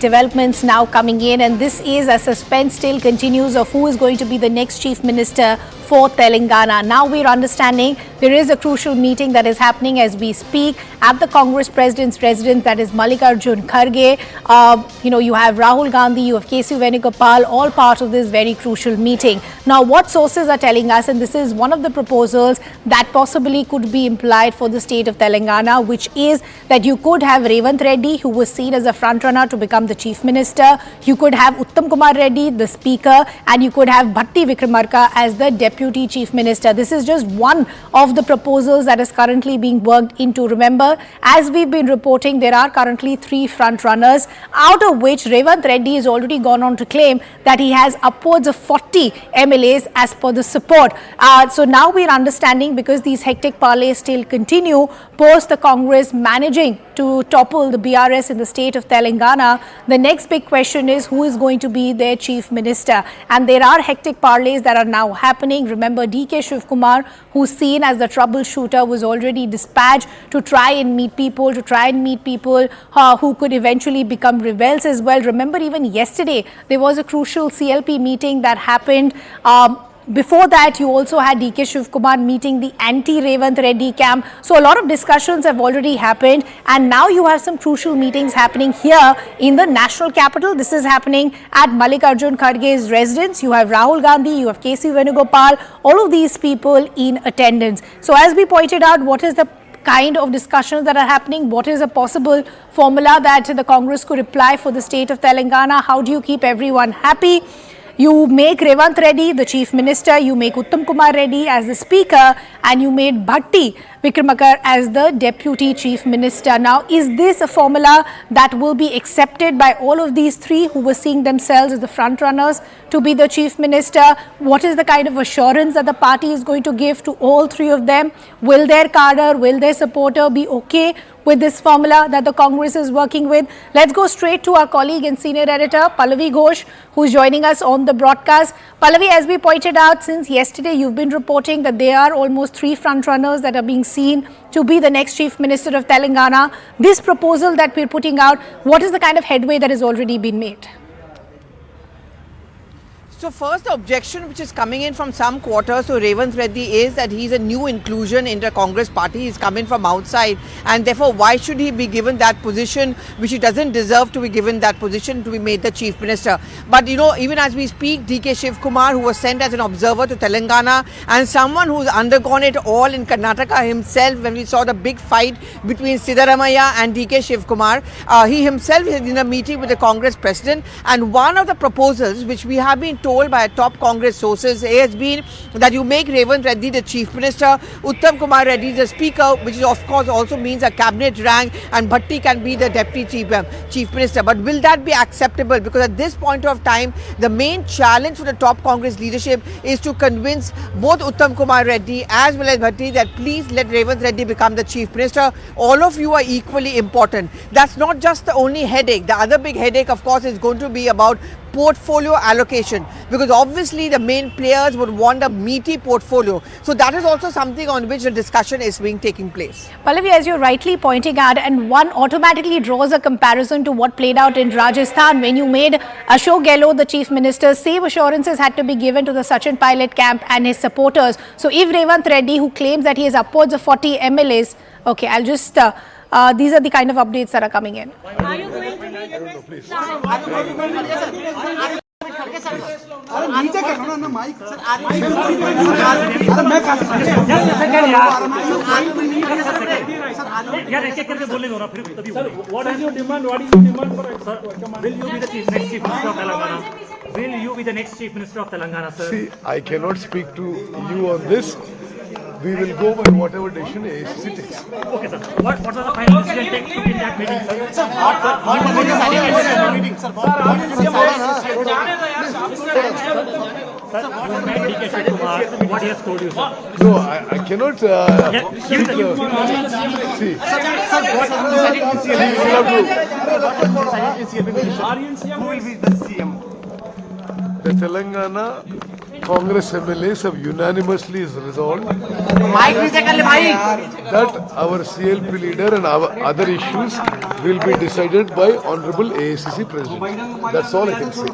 Developments now coming in, and this is a suspense still continues of who is going to be the next chief minister for Telangana. Now we're understanding there is a crucial meeting that is happening as we speak at the Congress president's residence, that is Mallikarjun Kharge. You have Rahul Gandhi, you have K.C. Venugopal, all part of this very crucial meeting. Now what sources are telling us, and this is one of the proposals that possibly could be implied for the state of Telangana, which is that you could have Revanth Reddy, who was seen as a front-runner to become the chief minister. You could have Uttam Kumar Reddy, the speaker, and you could have Bhatti as the deputy chief minister. This is just one of the proposals that is currently being worked into. Remember, as we've been reporting, there are currently 3 front runners, out of which Revanth Reddy has already gone on to claim that he has upwards of 40 MLAs as per the support. So now we're understanding, because these hectic parleys still continue post the Congress managing to topple the BRS in the state of Telangana, the next big question is who is going to be their chief minister. And there are hectic parleys that are now happening. Remember, D.K. Shivkumar, who's seen as the troubleshooter, was already dispatched to try and meet people, who could eventually become rebels as well. Remember, even yesterday, there was a crucial CLP meeting that happened. Before that, you also had D.K. Shivkumar meeting the anti-Revanth Reddy camp. So a lot of discussions have already happened, and now you have some crucial meetings happening here in the national capital. This is happening at Mallikarjun Kharge's residence. You have Rahul Gandhi, you have K.C. Venugopal, all of these people in attendance. So as we pointed out, what is the kind of discussions that are happening? What is a possible formula that the Congress could apply for the state of Telangana? How do you keep everyone happy? You make Revanth Reddy the chief minister, you make Uttam Kumar Reddy as the speaker, and you made Bhatti as the deputy chief minister. Now, is this a formula that will be accepted by all of these 3 who were seeing themselves as the front runners to be the chief minister? What is the kind of assurance that the party is going to give to all 3 of them? Will their cadre, will their supporter be okay with this formula that the Congress is working with? Let's go straight to our colleague and senior editor, Pallavi Ghosh, who is joining us on the broadcast. Pallavi, as we pointed out, since yesterday you've been reporting that there are almost 3 front runners that are being seen to be the next chief minister of Telangana. This proposal that we're putting out, what is the kind of headway that has already been made? So first, the objection which is coming in from some quarters to Revanth Reddy is that he's a new inclusion in the Congress party. He's coming from outside, and therefore why should he be given that position which he doesn't deserve to be given that position, to be made the chief minister. But even as we speak, D.K. Shivkumar, who was sent as an observer to Telangana and someone who's undergone it all in Karnataka himself, when we saw the big fight between Siddaramaiah and D.K. Shivkumar, he himself is in a meeting with the Congress president, and one of the proposals which we have been told by top Congress sources has been that you make Revanth Reddy the chief minister, Uttam Kumar Reddy the speaker, which is of course also means a cabinet rank, and Bhatti can be the deputy chief minister. But will that be acceptable? Because at this point of time, the main challenge for the top Congress leadership is to convince both Uttam Kumar Reddy as well as Bhatti that please let Revanth Reddy become the chief minister. All of you are equally important. That's not just the only headache. The other big headache, of course, is going to be about portfolio allocation, because obviously the main players would want a meaty portfolio. So that is also something on which the discussion is taking place. Pallavi, as you're rightly pointing out, and one automatically draws a comparison to what played out in Rajasthan when you made Ashok Gehlot the chief minister. Same assurances had to be given to the Sachin Pilot camp and his supporters. So if Revanth Reddy, who claims that he has upwards of 40 MLAs, okay, I'll just these are the kind of updates that are coming in. Are you going to What is your demand? What is your demand for? Will you be the next chief minister of Telangana? Will you be the next chief minister of Telangana, sir? See, I cannot speak to you on this. We will go by whatever decision AICC takes. Okay, sir. What was the final decision taken in that meeting, sir? What he has told you, sir? No, I cannot. See, who will be the CM? The Telangana Congress MLAs have unanimously resolved that our CLP leader and our other issues will be decided by Honorable AICC President. That's all I can say.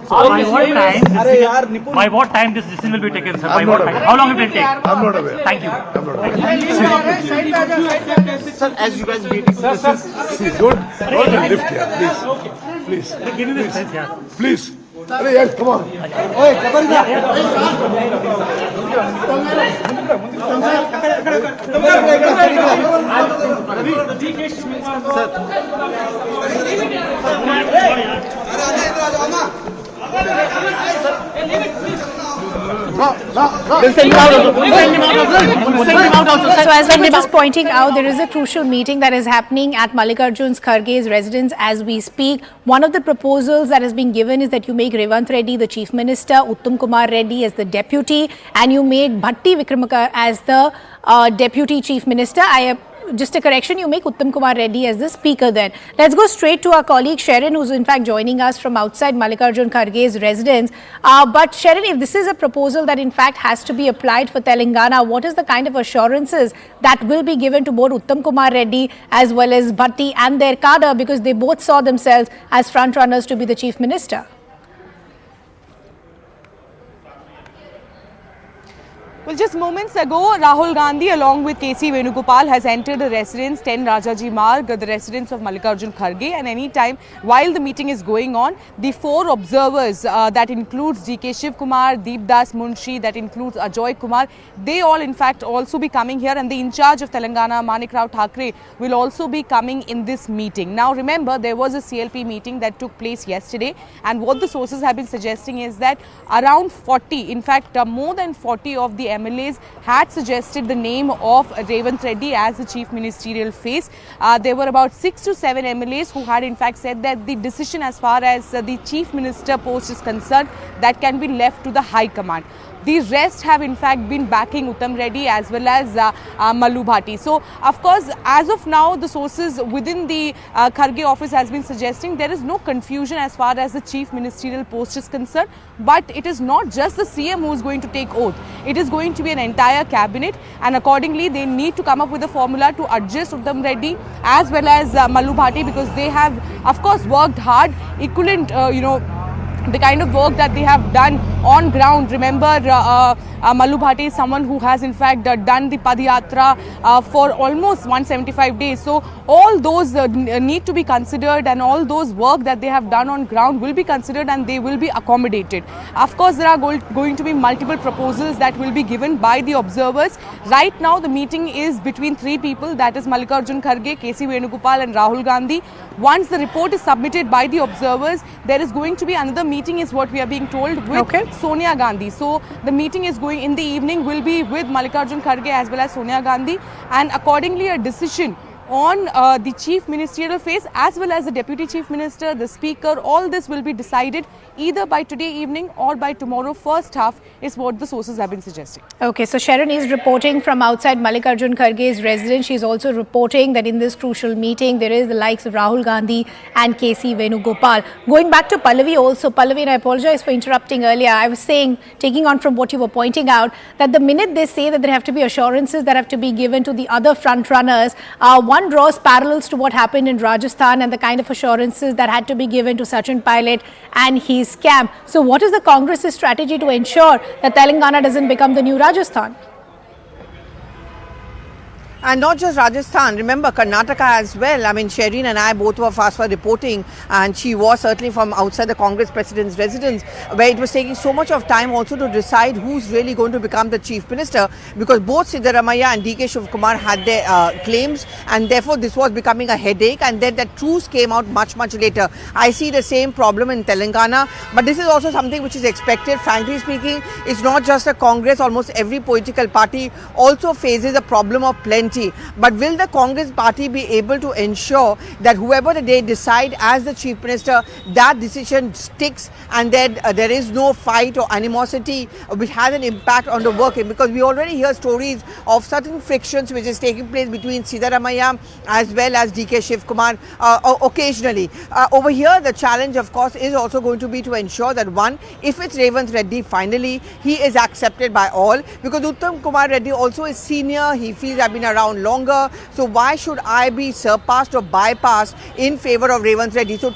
By what time this decision will be taken, sir? By I'm what not time? aware. How long it will take? I'm not aware. Thank you. I'm not aware. Sir, as you guys meeting, See, don't lift here, please. Give me this sense, yeah. Please. Hey, yes, come on. So as I was just pointing out, there is a crucial meeting that is happening at Mallikarjun Kharge's residence as we speak. One of the proposals that has been given is that you make Revanth Reddy the Chief Minister, Uttam Kumar Reddy as the Deputy, and you make Bhatti Vikramaka as the Deputy Chief Minister. Just a correction, you make Uttam Kumar Reddy as the Speaker then. Let's go straight to our colleague Sharon, who's in fact joining us from outside Mallikarjun Kharge's residence. But Sharon, if this is a proposal that in fact has to be applied for Telangana, what is the kind of assurances that will be given to both Uttam Kumar Reddy as well as Bhatti and their cadre, because they both saw themselves as front runners to be the Chief Minister? Well, just moments ago, Rahul Gandhi along with KC Venugopal has entered the residence 10 Rajaji Marg, the residence of Mallikarjun Kharge, and anytime while the meeting is going on, the 4 observers that includes DK Shiv Kumar, Deep Das Munshi, that includes Ajoy Kumar, they all in fact also be coming here, and the in charge of Telangana, Manik Rao Thakre, will also be coming in this meeting. Now remember, there was a CLP meeting that took place yesterday, and what the sources have been suggesting is that around 40, in fact more than 40 of the MLAs had suggested the name of Revanth Reddy as the chief ministerial face. There were about 6 to 7 MLAs who had in fact said that the decision as far as the chief minister post is concerned, that can be left to the high command. The rest have in fact been backing Uttam Reddy as well as Mallu Bhatti. So of course, as of now, the sources within the Kharge office has been suggesting there is no confusion as far as the chief ministerial post is concerned. But it is not just the CM who is going to take oath. It is going to be an entire cabinet, and accordingly they need to come up with a formula to adjust Uttam Reddy as well as Mallu Bhatti, because they have of course worked hard, equivalent the kind of work that they have done on ground. Remember, Mallu Bhatti is someone who has in fact done the Padayatra for almost 175 days. So all those need to be considered, and all those work that they have done on ground will be considered and they will be accommodated. Of course, there are going to be multiple proposals that will be given by the observers. Right now, the meeting is between 3 people, that is Mallikarjun Kharge, KC Venugopal and Rahul Gandhi. Once the report is submitted by the observers, there is going to be another meeting, is what we are being told, with Sonia Gandhi. So the meeting is going in the evening, will be with Mallikarjun Kharge as well as Sonia Gandhi, and accordingly a decision on the chief ministerial face as well as the deputy chief minister, the speaker, all this will be decided either by today evening or by tomorrow first half, is what the sources have been suggesting. Okay, so Sharon is reporting from outside Mallikarjun Kharge's residence. She is also reporting that in this crucial meeting there is the likes of Rahul Gandhi and KC Venugopal. Going back to Pallavi also, Pallavi, and I apologize for interrupting earlier, I was saying, taking on from what you were pointing out, that the minute they say that there have to be assurances that have to be given to the other front runners, one draws parallels to what happened in Rajasthan and the kind of assurances that had to be given to Sachin Pilot and his scam. So what is the Congress's strategy to ensure that Telangana doesn't become the new Rajasthan? And not just Rajasthan, remember Karnataka as well. I mean, Shereen and I, both of us were reporting, and she was certainly from outside the Congress president's residence, where it was taking so much of time also to decide who's really going to become the chief minister, because both Siddaramaiah and DK Shiv Kumar had their claims, and therefore this was becoming a headache, and then the truth came out much later. I see the same problem in Telangana, but this is also something which is expected. Frankly speaking, it's not just a Congress, almost every political party also faces a problem of plenty. But will the Congress party be able to ensure that whoever they decide as the chief minister, that decision sticks, and that there is no fight or animosity which has an impact on the working? Because we already hear stories of certain frictions which is taking place between Siddaramaiah as well as DK Shiv Kumar occasionally. Over here, the challenge of course is also going to be to ensure that, one, if it's Revanth Reddy, finally he is accepted by all, because Uttam Kumar Reddy also is senior. He feels I've been around down longer. So why should I be surpassed or bypassed in favor of Revanth Reddy? So